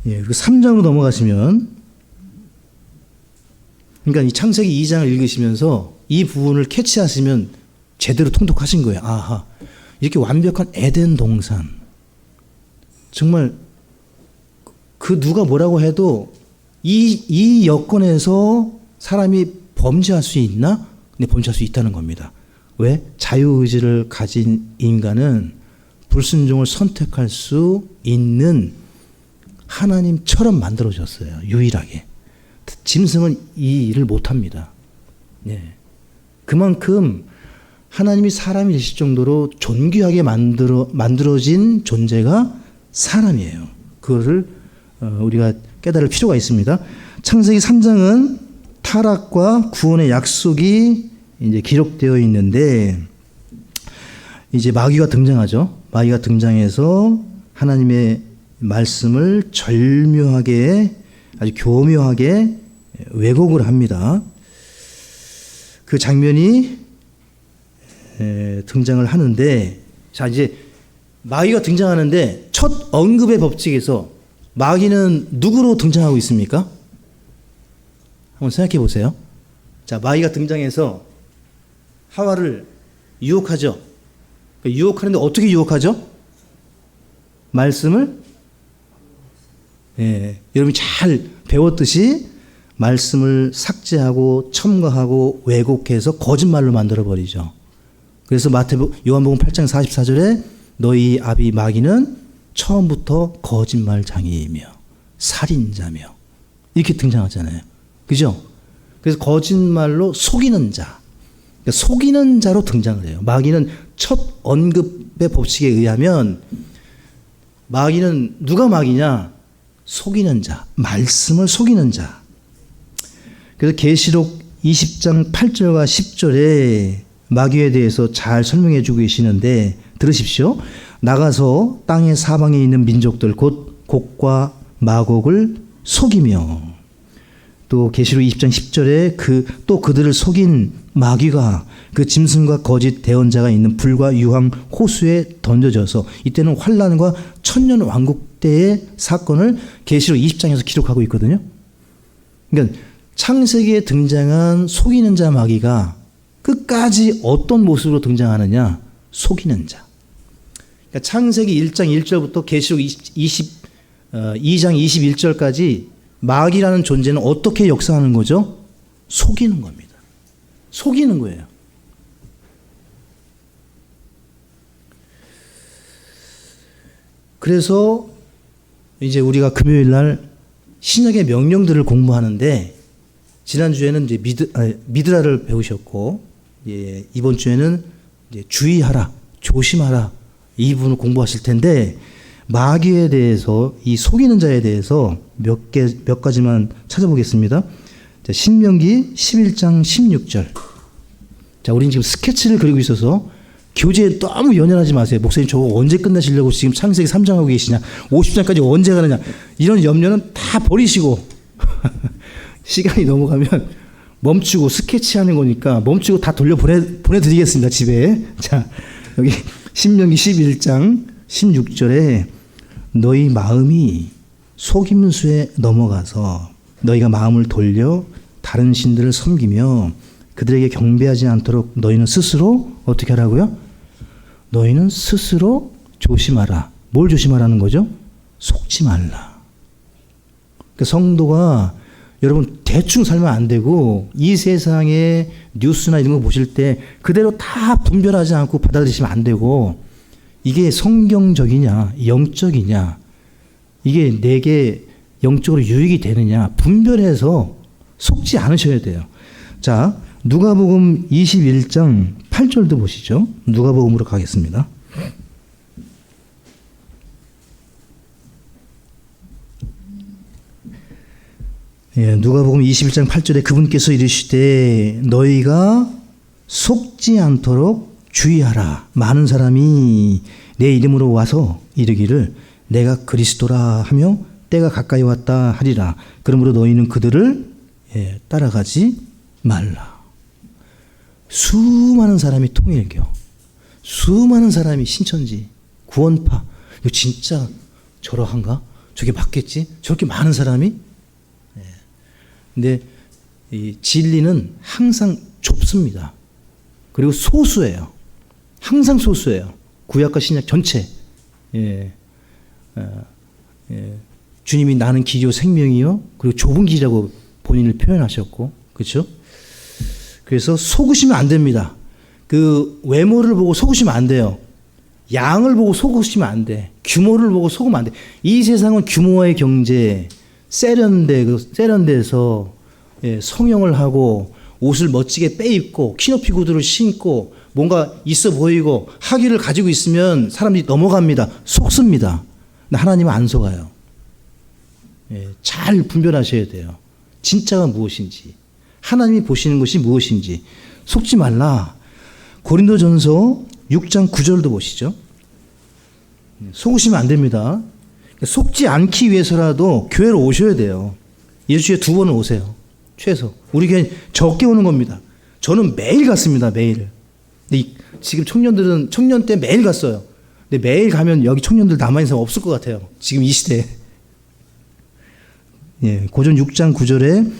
그리고 3장으로 넘어가시면, 그러니까 이 창세기 2장을 읽으시면서 이 부분을 캐치하시면 제대로 통독하신 거예요. 아하, 이렇게 완벽한 에덴 동산. 정말 그 누가 뭐라고 해도 이 여건에서 사람이 범죄할 수 있나? 근데 범죄할 수 있다는 겁니다. 왜? 자유의지를 가진 인간은 불순종을 선택할 수 있는 하나님처럼 만들어졌어요. 유일하게. 짐승은 이 일을 못합니다. 그만큼 하나님이 사람이 되실 정도로 존귀하게 만들어진 존재가 사람이에요. 그거를 우리가 깨달을 필요가 있습니다. 창세기 3장은 타락과 구원의 약속이 이제 기록되어 있는데, 이제 마귀가 등장하죠. 마귀가 등장해서 하나님의 말씀을 절묘하게, 아주 교묘하게 왜곡을 합니다. 그 장면이 등장을 하는데, 자, 이제 마귀가 등장하는데 첫 언급의 법칙에서 마귀는 누구로 등장하고 있습니까? 한번 생각해 보세요. 자, 마귀가 등장해서 하와를 유혹하죠. 유혹하는데 어떻게 유혹하죠? 말씀을, 여러분이 잘 배웠듯이 말씀을 삭제하고 첨가하고 왜곡해서 거짓말로 만들어 버리죠. 그래서 요한복음 8장 44절에 너희 아비 마귀는 처음부터 거짓말장이이며 살인자며 이렇게 등장하잖아요. 그죠? 그래서 거짓말로 속이는 자, 그러니까 속이는 자로 등장을 해요. 마귀는 첫 언급의 법칙에 의하면 마귀는 누가 마귀냐? 속이는 자, 말씀을 속이는 자. 그래서 계시록 20장 8절과 10절에 마귀에 대해서 잘 설명해 주고 계시는데 들으십시오. 나가서 땅의 사방에 있는 민족들 곧 곡과 마곡을 속이며, 또 계시록 20장 10절에 또 그들을 속인 마귀가 그 짐승과 거짓 대언자가 있는 불과 유황 호수에 던져져서, 이때는 환란과 천년 왕국 때의 사건을 계시록 20장에서 기록하고 있거든요. 그러니까 창세기에 등장한 속이는 자 마귀가 끝까지 어떤 모습으로 등장하느냐? 속이는 자. 그러니까 창세기 1장 1절부터 계시록 2장 21절까지 마귀라는 존재는 어떻게 역사하는 거죠? 속이는 겁니다. 속이는 거예요. 그래서 이제 우리가 금요일 날 신약의 명령들을 공부하는데, 지난주에는 이제 미드라를 배우셨고, 이번 주에는 이제 주의하라, 조심하라 이 부분을 공부하실 텐데, 마귀에 대해서, 이 속이는 자에 대해서 몇 가지만 찾아보겠습니다. 자, 신명기 11장 16절. 자, 우리는 지금 스케치를 그리고 있어서 교재에 너무 연연하지 마세요. 목사님 저거 언제 끝내시려고 지금 창세기 3장 하고 계시냐, 50장까지 언제 가느냐, 이런 염려는 다 버리시고 시간이 넘어가면 멈추고 스케치하는 거니까 멈추고 다 보내드리겠습니다, 집에. 자, 여기 신명기 11장 16절에 너희 마음이 속임수에 넘어가서 너희가 마음을 돌려 다른 신들을 섬기며 그들에게 경배하지 않도록 너희는 스스로 어떻게 하라고요? 너희는 스스로 조심하라. 뭘 조심하라는 거죠? 속지 말라. 그러니까 성도가 여러분 대충 살면 안 되고, 이 세상의 뉴스나 이런 거 보실 때 그대로 다 분별하지 않고 받아들이시면 안 되고, 이게 성경적이냐 영적이냐, 이게 내게 영적으로 유익이 되느냐 분별해서 속지 않으셔야 돼요. 자, 누가복음 21장 8절도 보시죠. 누가복음으로 가겠습니다. 누가복음 21장 8절에 그분께서 이르시되 너희가 속지 않도록 주의하라. 많은 사람이 내 이름으로 와서 이르기를 내가 그리스도라 하며 때가 가까이 왔다 하리라. 그러므로 너희는 그들을 따라가지 말라. 수많은 사람이 통일교, 수많은 사람이 신천지, 구원파, 이거 진짜 저러한가? 저게 맞겠지? 저렇게 많은 사람이? 근데 이 진리는 항상 좁습니다. 그리고 소수예요. 항상 소수예요. 구약과 신약 전체. 주님이 나는 길이요 생명이요, 그리고 좁은 길이라고 본인을 표현하셨고, 그렇죠? 그래서 속으시면 안 됩니다. 그 외모를 보고 속으시면 안 돼요. 양을 보고 속으시면 안 돼. 규모를 보고 속으면 안 돼. 이 세상은 규모의 경제, 세련돼서 성형을 하고 옷을 멋지게 빼입고 키높이 구두를 신고 뭔가 있어 보이고 학위를 가지고 있으면 사람들이 넘어갑니다. 속습니다. 근데 하나님은 안 속아요. 잘 분별하셔야 돼요. 진짜가 무엇인지, 하나님이 보시는 것이 무엇인지 속지 말라. 고린도전서 6장 9절도 보시죠. 속으시면 안 됩니다. 속지 않기 위해서라도 교회로 오셔야 돼요. 일주일에 2번은 오세요. 최소. 우리 교회 적게 오는 겁니다. 저는 매일 갔습니다. 매일. 근데 지금 청년들은 청년 때 매일 갔어요. 근데 매일 가면 여기 청년들 남아있는 사람 없을 것 같아요. 지금 이 시대에. 예, 고전 6장 9절에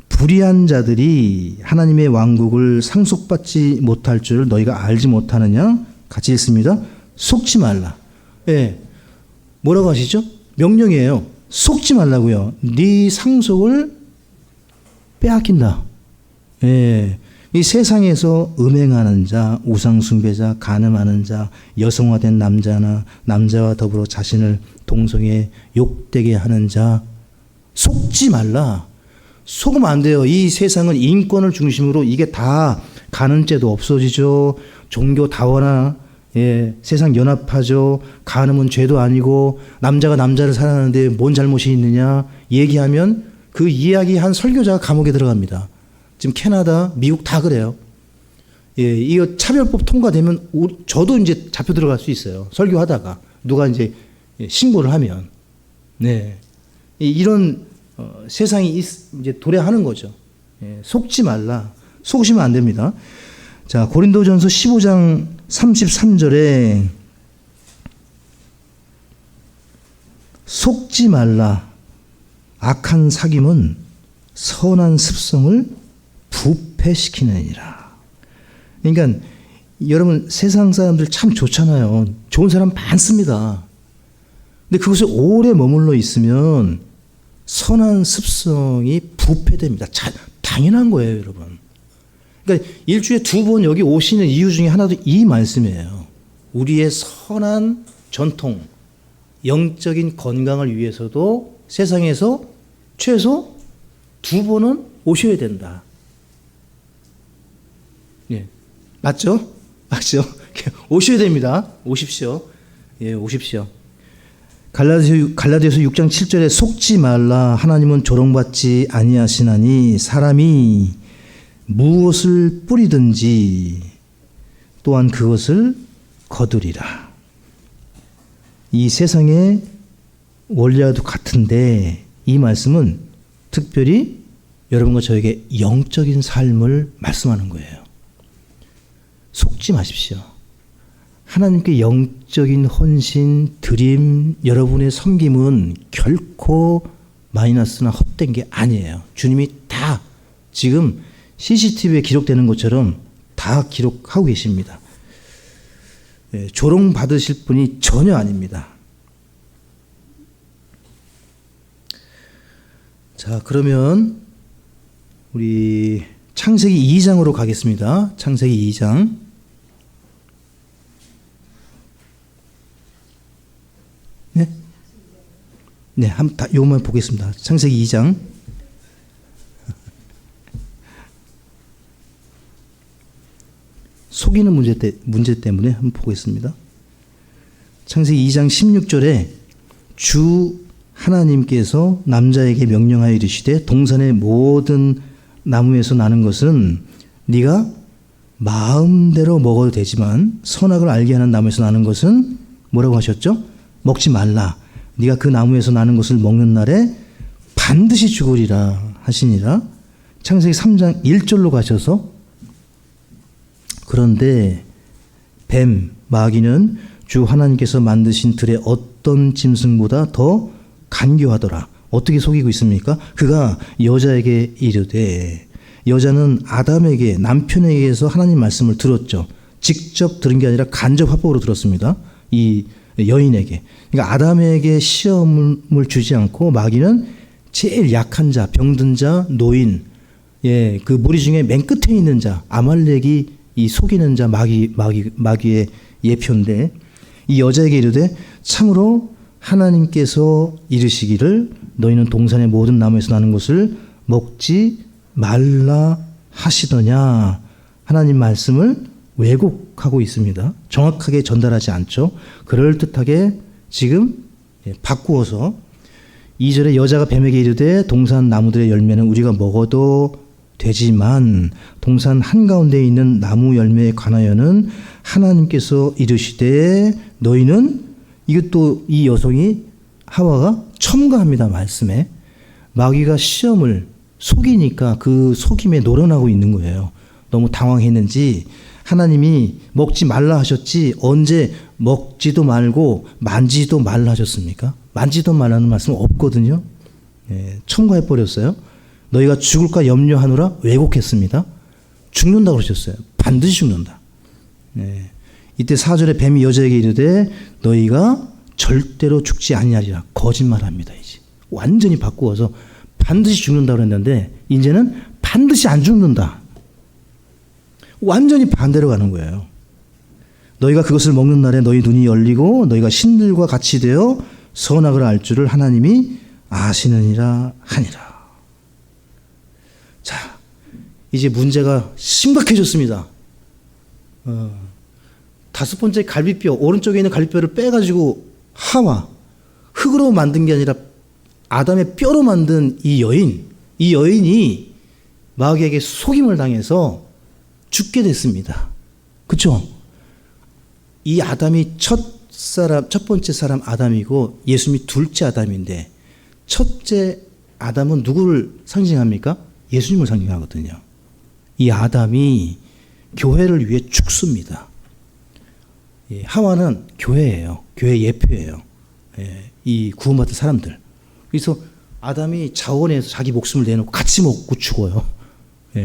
불의한 자들이 하나님의 왕국을 상속받지 못할 줄 너희가 알지 못하느냐? 같이 읽습니다. 속지 말라. 예, 뭐라고 하시죠? 명령이에요. 속지 말라고요. 네 상속을 빼앗긴다. 예, 이 세상에서 음행하는 자, 우상숭배자, 간음하는 자, 여성화된 남자나 남자와 더불어 자신을 동성애 욕되게 하는 자 속지 말라. 속으면 안 돼요. 이 세상은 인권을 중심으로 이게 다 간음죄도 없어지죠. 종교 다원화, 예, 세상 연합하죠. 간음은 죄도 아니고 남자가 남자를 사랑하는데 뭔 잘못이 있느냐 얘기하면 그 이야기한 설교자가 감옥에 들어갑니다. 지금 캐나다, 미국 다 그래요. 예, 이거 차별법 통과되면 저도 이제 잡혀 들어갈 수 있어요. 설교하다가 누가 이제 신고를 하면. 네, 이런 세상이 이제 도래하는 거죠. 예, 속지 말라. 속으시면 안 됩니다. 자, 고린도전서 15장 33절에 속지 말라. 악한 사귐은 선한 습성을 부패시키느니라. 그러니까 여러분 세상 사람들 참 좋잖아요. 좋은 사람 많습니다. 근데 그곳에 오래 머물러 있으면 선한 습성이 부패됩니다. 당연한 거예요, 여러분. 그러니까 일주일에 2번 여기 오시는 이유 중에 하나도 이 말씀이에요. 우리의 선한 전통, 영적인 건강을 위해서도 세상에서 최소 2번은 오셔야 된다. 예, 맞죠? 맞죠? 오셔야 됩니다. 오십시오. 예, 오십시오. 갈라디아서 6장 7절에 속지 말라. 하나님은 조롱받지 아니하시나니 사람이 무엇을 뿌리든지 또한 그것을 거두리라. 이 세상의 원리와도 같은데 이 말씀은 특별히 여러분과 저에게 영적인 삶을 말씀하는 거예요. 속지 마십시오. 하나님께 영적인 헌신, 드림, 여러분의 섬김은 결코 마이너스나 헛된 게 아니에요. 주님이 다 지금 CCTV에 기록되는 것처럼 다 기록하고 계십니다. 예, 조롱받으실 분이 전혀 아닙니다. 자, 그러면 우리 창세기 2장으로 가겠습니다. 창세기 2장. 네? 네, 한번 요것만 보겠습니다. 창세기 2장. 속이는 문제 때문에 한번 보겠습니다. 창세기 2장 16절에 주 하나님께서 남자에게 명령하여 이르시되 동산의 모든 나무에서 나는 것은 네가 마음대로 먹어도 되지만 선악을 알게 하는 나무에서 나는 것은 뭐라고 하셨죠? 먹지 말라. 네가 그 나무에서 나는 것을 먹는 날에 반드시 죽으리라 하시니라. 창세기 3장 1절로 가셔서 그런데 뱀, 마귀는 주 하나님께서 만드신 들의 어떤 짐승보다 더 간교하더라. 어떻게 속이고 있습니까? 그가 여자에게 이르되, 여자는 아담에게 남편에게서 하나님 말씀을 들었죠. 직접 들은 게 아니라 간접 합법으로 들었습니다. 이 여인에게. 그러니까 아담에게 시험을 주지 않고 마귀는 제일 약한 자, 병든 자, 노인, 예, 그 무리 중에 맨 끝에 있는 자, 아말렉이 이 속이는 자 마귀의 예표인데, 이 여자에게 이르되 참으로 하나님께서 이르시기를 너희는 동산의 모든 나무에서 나는 것을 먹지 말라 하시더냐. 하나님 말씀을 왜곡하고 있습니다. 정확하게 전달하지 않죠. 그럴듯하게 지금 바꾸어서 2절에 여자가 뱀에게 이르되 동산 나무들의 열매는 우리가 먹어도 되지만 동산 한가운데 있는 나무 열매에 관하여는 하나님께서 이르시되 너희는, 이것도 이 여성이 하와가 첨가합니다. 말씀에 마귀가 시험을 속이니까 그 속임에 노련하고 있는 거예요. 너무 당황했는지 하나님이 먹지 말라 하셨지 언제 먹지도 말고 만지도 말라 하셨습니까? 만지도 말라는 말씀은 없거든요. 첨가해 버렸어요. 너희가 죽을까 염려하노라 왜곡했습니다. 죽는다고 그러셨어요. 반드시 죽는다. 이때 4절에 뱀이 여자에게 이르되 너희가 절대로 죽지 아니하리라. 거짓말합니다. 이제 완전히 바꾸어서 반드시 죽는다고 그랬는데 이제는 반드시 안 죽는다. 완전히 반대로 가는 거예요. 너희가 그것을 먹는 날에 너희 눈이 열리고 너희가 신들과 같이 되어 선악을 알 줄을 하나님이 아시느니라 하니라. 자, 이제 문제가 심각해졌습니다. 5번째 갈비뼈, 오른쪽에 있는 갈비뼈를 빼가지고 하와, 흙으로 만든 게 아니라 아담의 뼈로 만든 이 여인이 마귀에게 속임을 당해서 죽게 됐습니다. 그렇죠? 이 아담이 첫 번째 사람 아담이고 예수님이 둘째 아담인데 첫째 아담은 누구를 상징합니까? 예수님을 상징하거든요. 이 아담이 교회를 위해 죽습니다. 하와는 교회예요. 교회 예표예요. 이 구원받은 사람들. 그래서 아담이 자원해서 자기 목숨을 내놓고 같이 먹고 죽어요.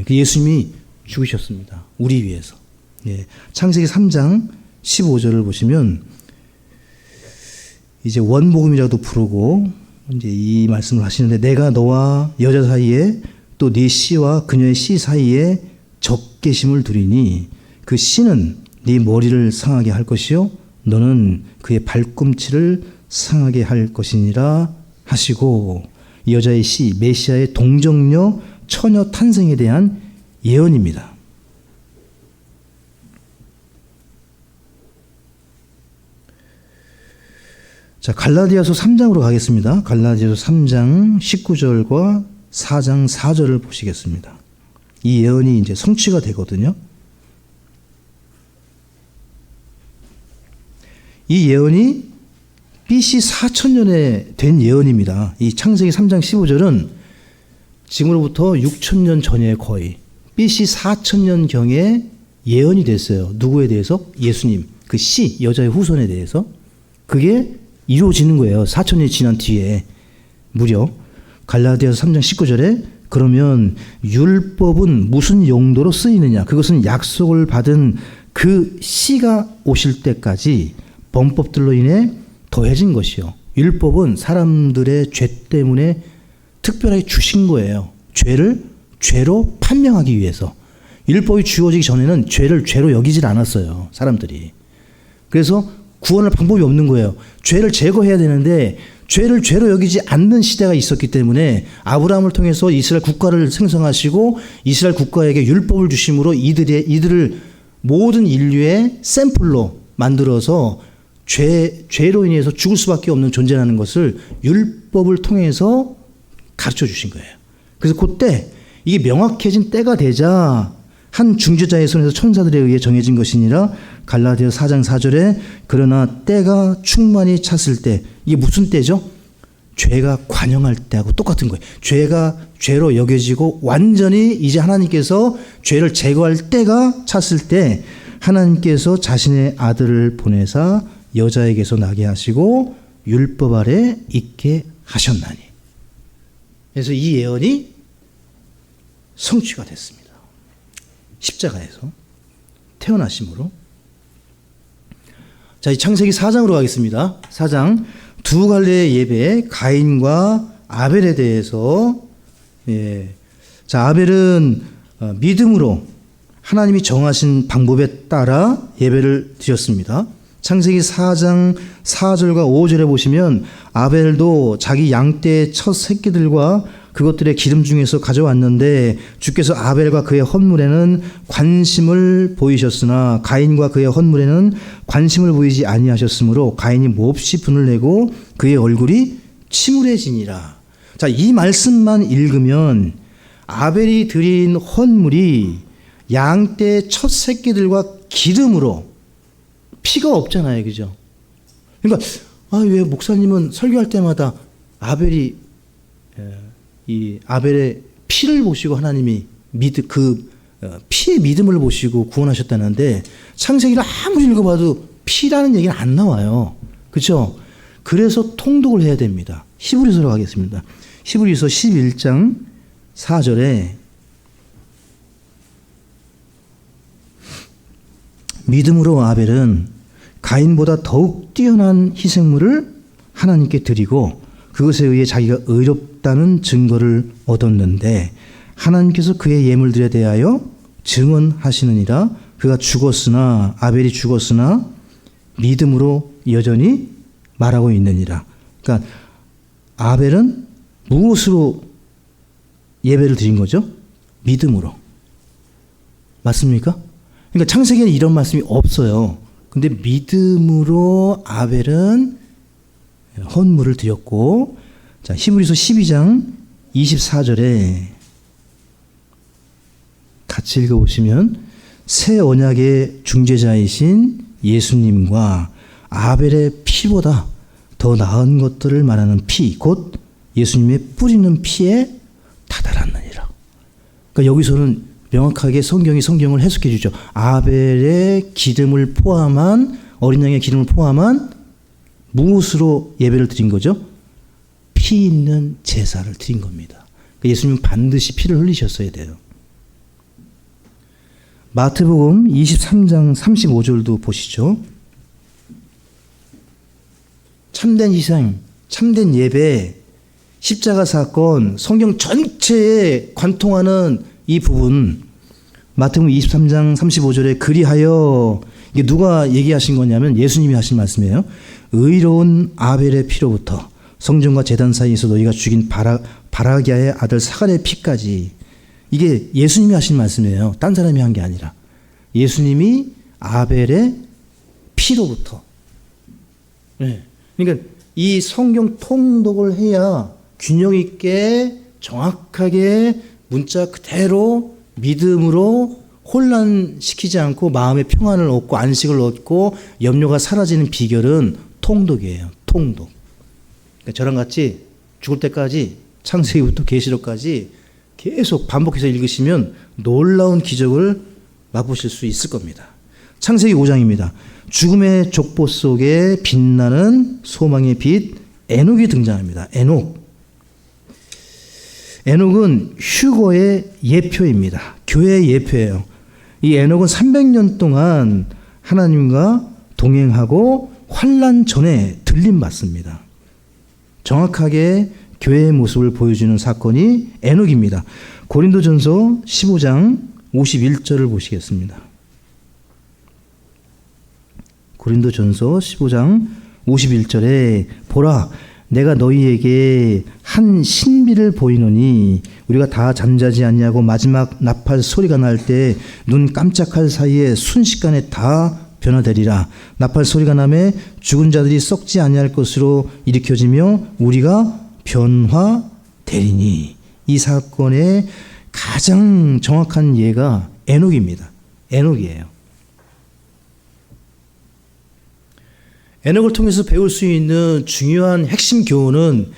예수님이 죽으셨습니다. 우리 위해서. 창세기 3장 15절을 보시면 이제 원복음이라도 부르고 이제 이 말씀을 하시는데 내가 너와 여자 사이에 또 네 씨와 그녀의 씨 사이에 적개심을 두리니 그 씨는 네 머리를 상하게 할 것이요 너는 그의 발꿈치를 상하게 할 것이니라 하시고 이 여자의 씨 메시아의 동정녀 처녀 탄생에 대한 예언입니다. 자, 갈라디아서 3장으로 가겠습니다. 갈라디아서 3장 19절과 4장 4절을 보시겠습니다. 이 예언이 이제 성취가 되거든요. 이 예언이 BC 4000년에 된 예언입니다. 이 창세기 3장 15절은 지금으로부터 6000년 전에 거의 BC 4000년경에 예언이 됐어요. 누구에 대해서? 예수님, 그 씨, 여자의 후손에 대해서. 그게 이루어지는 거예요. 4000년이 지난 뒤에 무려. 갈라디아서 3장 19절에 그러면 율법은 무슨 용도로 쓰이느냐? 그것은 약속을 받은 그 씨가 오실 때까지 범법들로 인해 더해진 것이요. 율법은 사람들의 죄 때문에 특별하게 주신 거예요. 죄로 판명하기 위해서. 율법이 주어지기 전에는 죄를 죄로 여기질 않았어요. 사람들이. 그래서 구원할 방법이 없는 거예요. 죄를 제거해야 되는데 죄를 죄로 여기지 않는 시대가 있었기 때문에 아브라함을 통해서 이스라엘 국가를 생성하시고 이스라엘 국가에게 율법을 주심으로 이들을 모든 인류의 샘플로 만들어서 죄로 인해서 죽을 수밖에 없는 존재라는 것을 율법을 통해서 가르쳐 주신 거예요. 그래서 그때 이게 명확해진 때가 되자 한 중재자의 손에서 천사들에 의해 정해진 것이니라. 갈라디아서 4장 4절에 그러나 때가 충만히 찼을 때, 이게 무슨 때죠? 죄가 관영할 때하고 똑같은 거예요. 죄가 죄로 여겨지고 완전히 이제 하나님께서 죄를 제거할 때가 찼을 때 하나님께서 자신의 아들을 보내사 여자에게서 나게 하시고 율법 아래 있게 하셨나니. 그래서 이 예언이 성취가 됐습니다. 십자가에서 태어나심으로. 자, 이 창세기 4장으로 가겠습니다. 4장 두 갈래의 예배, 가인과 아벨에 대해서. 자, 아벨은 믿음으로 하나님이 정하신 방법에 따라 예배를 드렸습니다. 창세기 4장 4절과 5절에 보시면 아벨도 자기 양떼의 첫 새끼들과 그것들의 기름 중에서 가져왔는데 주께서 아벨과 그의 헌물에는 관심을 보이셨으나 가인과 그의 헌물에는 관심을 보이지 아니하셨으므로 가인이 몹시 분을 내고 그의 얼굴이 침울해지니라. 자, 이 말씀만 읽으면 아벨이 드린 헌물이 양떼 첫 새끼들과 기름으로 피가 없잖아요. 그죠? 그러니까 왜 목사님은 설교할 때마다 아벨이 이 아벨의 피를 보시고 하나님이 피의 믿음을 보시고 구원하셨다는데 창세기를 아무리 읽어봐도 피라는 얘기는 안 나와요. 그렇죠? 그래서 통독을 해야 됩니다. 히브리서로 가겠습니다. 히브리서 11장 4절에 믿음으로 아벨은 가인보다 더욱 뛰어난 희생물을 하나님께 드리고 그것에 의해 자기가 의롭다는 증거를 얻었는데 하나님께서 그의 예물들에 대하여 증언하시느니라. 그가 죽었으나 아벨이 죽었으나 믿음으로 여전히 말하고 있느니라. 그러니까 아벨은 무엇으로 예배를 드린 거죠? 믿음으로. 맞습니까? 그러니까 창세기에는 이런 말씀이 없어요. 근데 믿음으로 아벨은 헌물을 드렸고, 자, 히브리서 12장 24절에 같이 읽어보시면 새 언약의 중재자이신 예수님과 아벨의 피보다 더 나은 것들을 말하는 피, 곧 예수님의 뿌리는 피에 다다랐느니라. 그러니까 여기서는 명확하게 성경을 해석해 주죠. 아벨의 기름을 포함한, 어린 양의 기름을 포함한 무엇으로 예배를 드린 거죠? 피 있는 제사를 드린 겁니다. 그러니까 예수님은 반드시 피를 흘리셨어야 돼요. 마태복음 23장 35절도 보시죠. 참된 희생, 참된 예배, 십자가 사건, 성경 전체에 관통하는 이 부분, 마태복음 23장 35절에 그리하여, 이게 누가 얘기하신 거냐면 예수님이 하신 말씀이에요. 의로운 아벨의 피로부터 성전과 제단 사이에서 너희가 죽인 바라기아의 아들 사갈의 피까지, 이게 예수님이 하신 말씀이에요. 딴 사람이 한 게 아니라 예수님이 아벨의 피로부터. 네. 그러니까 이 성경 통독을 해야 균형 있게 정확하게 문자 그대로 믿음으로 혼란시키지 않고 마음의 평안을 얻고 안식을 얻고 염려가 사라지는 비결은 통독이에요. 통독. 그러니까 저랑 같이 죽을 때까지 창세기부터 계시록까지 계속 반복해서 읽으시면 놀라운 기적을 맛보실 수 있을 겁니다. 창세기 5장입니다. 죽음의 족보 속에 빛나는 소망의 빛 에녹이 등장합니다. 에녹은 휴거의 예표입니다. 교회의 예표예요. 이 에녹은 300년 동안 하나님과 동행하고 환난 전에 들림받습니다. 정확하게 교회의 모습을 보여주는 사건이 에녹입니다. 고린도전서 15장 51절을 보시겠습니다. 고린도전서 15장 51절에 보라 내가 너희에게 한 신비를 보이노니 우리가 다 잠자지 아니하고 마지막 나팔 소리가 날 때 눈 깜짝할 사이에 순식간에 다 변화되리라. 나팔 소리가 나매 죽은 자들이 썩지 아니할 것으로 일으켜지며 우리가 변화되리니. 이 사건의 가장 정확한 예가 에녹입니다. 에녹이에요. 에녹을 통해서 배울 수 있는 중요한 핵심 교훈은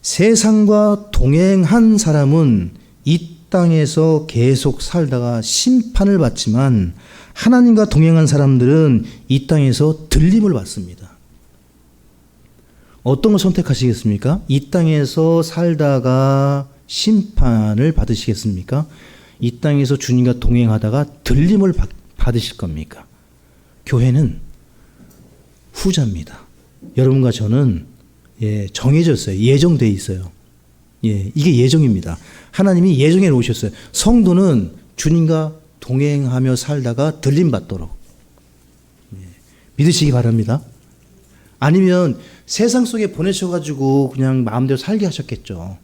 세상과 동행한 사람은 이 땅에서 계속 살다가 심판을 받지만 하나님과 동행한 사람들은 이 땅에서 들림을 받습니다. 어떤 걸 선택하시겠습니까? 이 땅에서 살다가 심판을 받으시겠습니까? 이 땅에서 주님과 동행하다가 들림을 받으실 겁니까? 교회는 후자입니다. 여러분과 저는 정해졌어요. 예정되어 있어요. 이게 예정입니다. 하나님이 예정해 놓으셨어요. 성도는 주님과 동행하며 살다가 들림받도록 믿으시기 바랍니다. 아니면 세상 속에 보내셔가지고 그냥 마음대로 살게 하셨겠죠.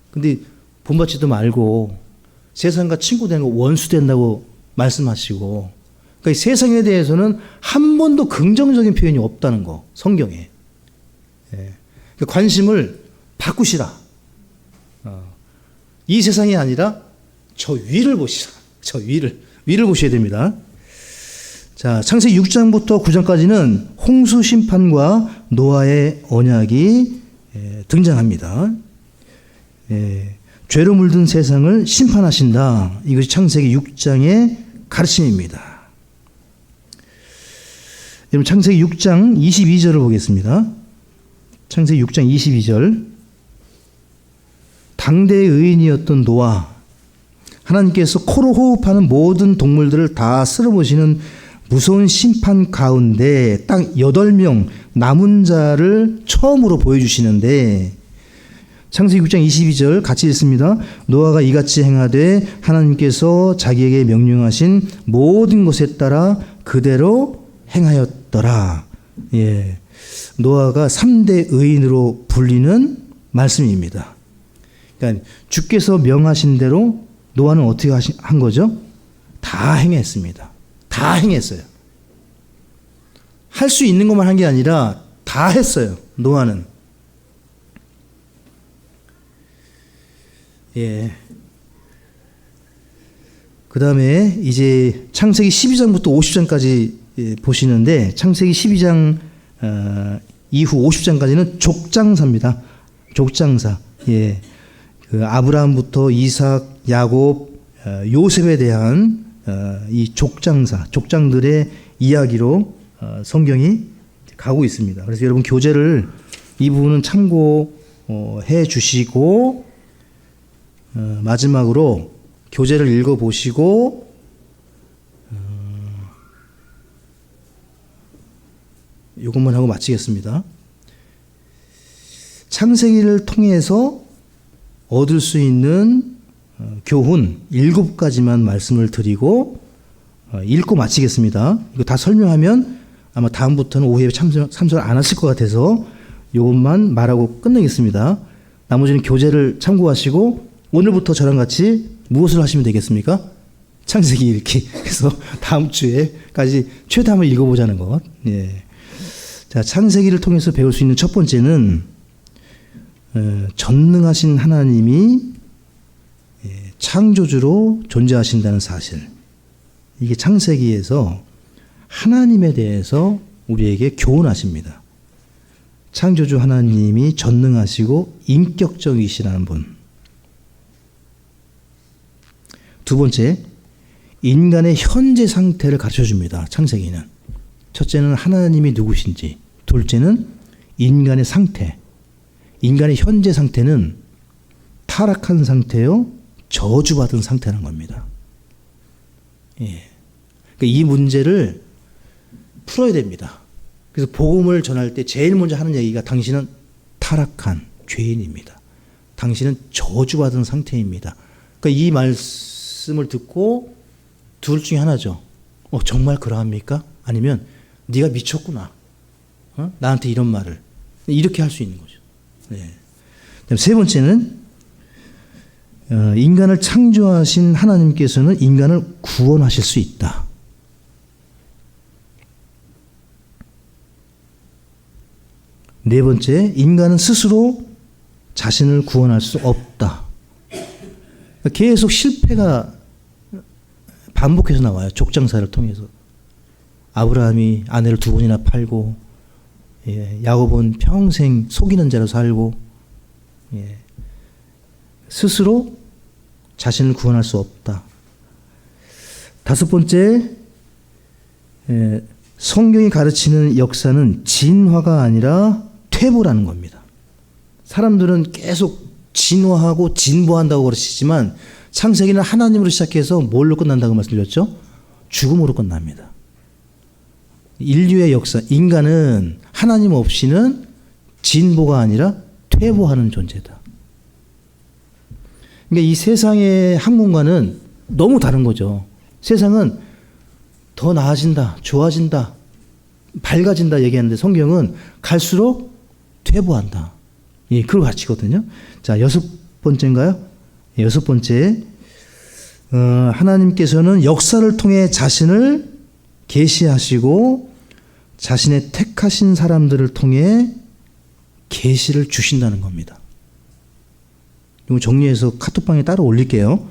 근데 본받지도 말고 세상과 친구 되는 거 원수 된다고 말씀하시고, 그러니까 세상에 대해서는 한 번도 긍정적인 표현이 없다는 거, 성경에. 관심을 바꾸시라. 이 세상이 아니라 저 위를 보시라. 저 위를 보셔야 됩니다. 자, 창세기 6장부터 9장까지는 홍수 심판과 노아의 언약이 등장합니다. 죄로 물든 세상을 심판하신다. 이것이 창세기 6장의 가르침입니다. 여러분, 창세기 6장 22절을 보겠습니다. 창세기 6장 22절. 당대의 의인이었던 노아, 하나님께서 코로 호흡하는 모든 동물들을 다 쓸어보시는 무서운 심판 가운데 딱 8명 남은 자를 처음으로 보여주시는데, 창세기 6장 22절 같이 읽습니다. 노아가 이같이 행하되 하나님께서 자기에게 명령하신 모든 것에 따라 그대로 행하였더라. 예, 노아가 3대 의인으로 불리는 말씀입니다. 그러니까 주께서 명하신 대로 노아는 어떻게 한 거죠? 다 행했습니다. 다 행했어요. 할 수 있는 것만 한 게 아니라 다 했어요. 노아는. 예. 그 다음에 이제 창세기 12장부터 50장까지 보시는데, 창세기 12장 이후 50장까지는 족장사입니다. 족장사. 예. 그 아브라함부터 이삭, 야곱, 요셉에 대한 이 족장사, 족장들의 이야기로 성경이 가고 있습니다. 그래서 여러분 교재를 이 부분은 참고해 주시고, 마지막으로 교재를 읽어보시고 이것만 하고 마치겠습니다. 창세기를 통해서 얻을 수 있는 교훈 7가지만 말씀을 드리고 읽고 마치겠습니다. 이거 다 설명하면 아마 다음부터는 오후에 참석 안 하실 것 같아서 이것만 말하고 끝내겠습니다. 나머지는 교재를 참고하시고 오늘부터 저랑 같이 무엇을 하시면 되겠습니까? 창세기 읽기. 그래서 다음 주에까지 최대 한번 읽어보자는 것. 예. 자, 창세기를 통해서 배울 수 있는 첫 번째는 전능하신 하나님이 창조주로 존재하신다는 사실. 이게 창세기에서 하나님에 대해서 우리에게 교훈하십니다. 창조주 하나님이 전능하시고 인격적이시라는 분. 두 번째, 인간의 현재 상태를 가르쳐 줍니다. 창세기는. 첫째는 하나님이 누구신지, 둘째는 인간의 상태. 인간의 현재 상태는 타락한 상태요, 저주받은 상태라는 겁니다. 예. 그러니까 이 문제를 풀어야 됩니다. 그래서 복음을 전할 때 제일 먼저 하는 얘기가 당신은 타락한 죄인입니다. 당신은 저주받은 상태입니다. 그러니까 이 말씀을 듣고 둘 중에 하나죠. 정말 그러합니까? 아니면 네가 미쳤구나. 나한테 이런 말을. 이렇게 할 수 있는 거죠. 네. 세 번째는 인간을 창조하신 하나님께서는 인간을 구원하실 수 있다. 네 번째, 인간은 스스로 자신을 구원할 수 없다. 계속 실패가 반복해서 나와요. 족장사를 통해서. 아브라함이 아내를 2번이나 팔고, 야곱은 평생 속이는 자로 살고, 스스로 자신을 구원할 수 없다. 다섯 번째, 성경이 가르치는 역사는 진화가 아니라 퇴보라는 겁니다. 사람들은 계속 진화하고 진보한다고 그러시지만 창세기는 하나님으로 시작해서 뭘로 끝난다고 말씀드렸죠? 죽음으로 끝납니다. 인류의 역사, 인간은 하나님 없이는 진보가 아니라 퇴보하는 존재다. 그러니까 이 세상의 학문과는 너무 다른 거죠. 세상은 더 나아진다, 좋아진다, 밝아진다 얘기하는데 성경은 갈수록 퇴보한다. 예, 그걸 가르치거든요. 자, 6번째인가요? 6번째. 하나님께서는 역사를 통해 자신을 계시하시고 자신의 택하신 사람들을 통해 계시를 주신다는 겁니다. 이거 정리해서 카톡방에 따로 올릴게요.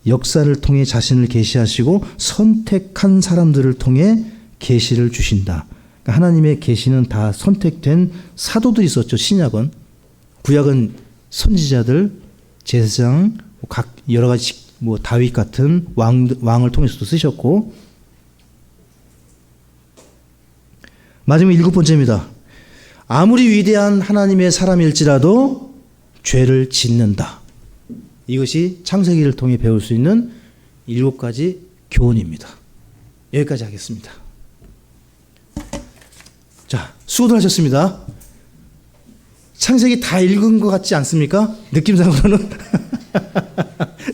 역사를 통해 자신을 계시하시고 선택한 사람들을 통해 계시를 주신다. 그러니까 하나님의 계시는 다 선택된 사도들이 있었죠. 신약은. 구약은 선지자들, 제사장, 각 여러 가지 뭐 다윗 같은 왕을 통해서도 쓰셨고. 마지막 7번째입니다. 아무리 위대한 하나님의 사람일지라도 죄를 짓는다. 이것이 창세기를 통해 배울 수 있는 7가지 교훈입니다. 여기까지 하겠습니다. 자, 수고들 하셨습니다. 창세기 다 읽은 것 같지 않습니까? 느낌상으로는.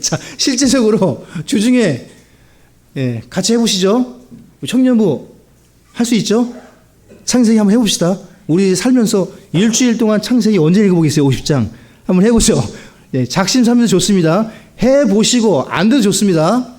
자, 실제적으로 주중에 같이 해보시죠. 청년부 할 수 있죠? 창세기 한번 해봅시다. 우리 살면서 일주일 동안 창세기 언제 읽어보겠어요? 50장. 한번 해보죠. 작심삼일도 좋습니다. 해보시고 안 돼도 좋습니다.